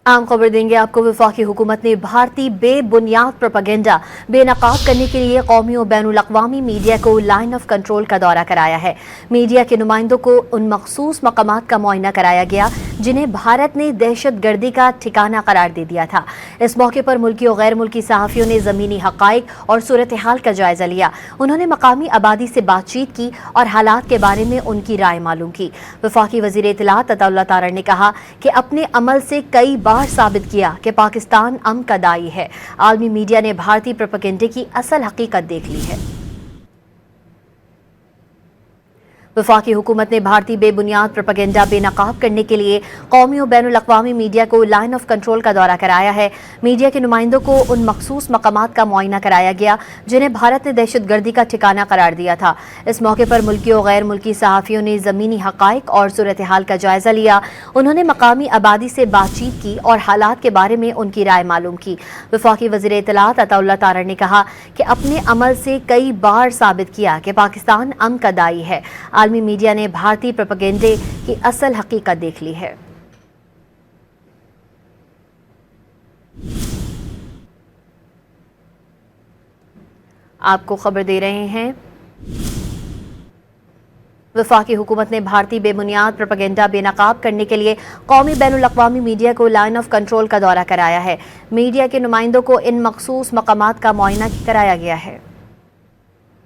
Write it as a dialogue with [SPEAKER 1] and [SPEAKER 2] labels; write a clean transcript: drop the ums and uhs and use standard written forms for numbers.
[SPEAKER 1] आम खबर देंगे आपको। वफाकी हुकूमत ने भारतीय बेबुनियाद प्रोपेगेंडा बेनकाब करने के लिए कौमी और बैनुल-अक़वामी मीडिया को लाइन ऑफ कंट्रोल का दौरा कराया है। मीडिया के नुमाइंदों को उन मखसूस मकामात का मुआयना कराया गया जिन्हें भारत ने दहशत गर्दी का ठिकाना करार दे दिया था। इस मौके पर मुल्की और गैर मुल्की सहाफ़ियों ने ज़मीनी हक़ाइक़ और सूरत हाल का जायज़ा लिया। उन्होंने मकामी आबादी से बातचीत की और हालात के बारे में उनकी राय मालूम की। वफाकी वज़ीर इत्तलात अताउल्लाह तारड़ ने कहा कि अपने अमल से कई बार साबित किया कि पाकिस्तान अमन का दाई है। आलमी मीडिया ने भारतीय प्रोपेगेंडे की असल हकीकत देख ली है। वफाकी हुकूमत ने भारतीय बेबुनियाद प्रोपेगेंडा बेनकाब करने के लिए कौमी और बैनुल-अक़वामी मीडिया को लाइन ऑफ कंट्रोल का दौरा कराया है। मीडिया के नुमाइंदों को उन मखसूस मकामात का मुआयना कराया गया जिन्हें भारत ने दहशत गर्दी का ठिकाना करार दिया था। इस मौके पर मुल्की और गैर मुल्की सहाफ़ियों ने ज़मीनी हक़ाइक़ और सूरत हाल का जायज़ा लिया। उन्होंने मकामी आबादी से बातचीत की और हालात के बारे में उनकी राय मालूम की। वफाकी वज़ीर इत्तलात अताउल्लाह तारड़ ने कहा कि अपने अमल से कई बार साबित किया कि पाकिस्तान अमन का दाई है। आलमी मीडिया ने भारतीय प्रोपेगेंडे की असल हकीकत देख ली है। आपको खबर दे रहे हैं, वफाकी हुकूमत ने भारतीय बेबुनियाद प्रोपेगेंडा बेनकाब करने के लिए कौमी बैनुल-अक़वामी मीडिया को लाइन ऑफ कंट्रोल का दौरा कराया है। मीडिया के नुमाइंदों को इन मखसूस मकामात का मुआयना कराया गया है।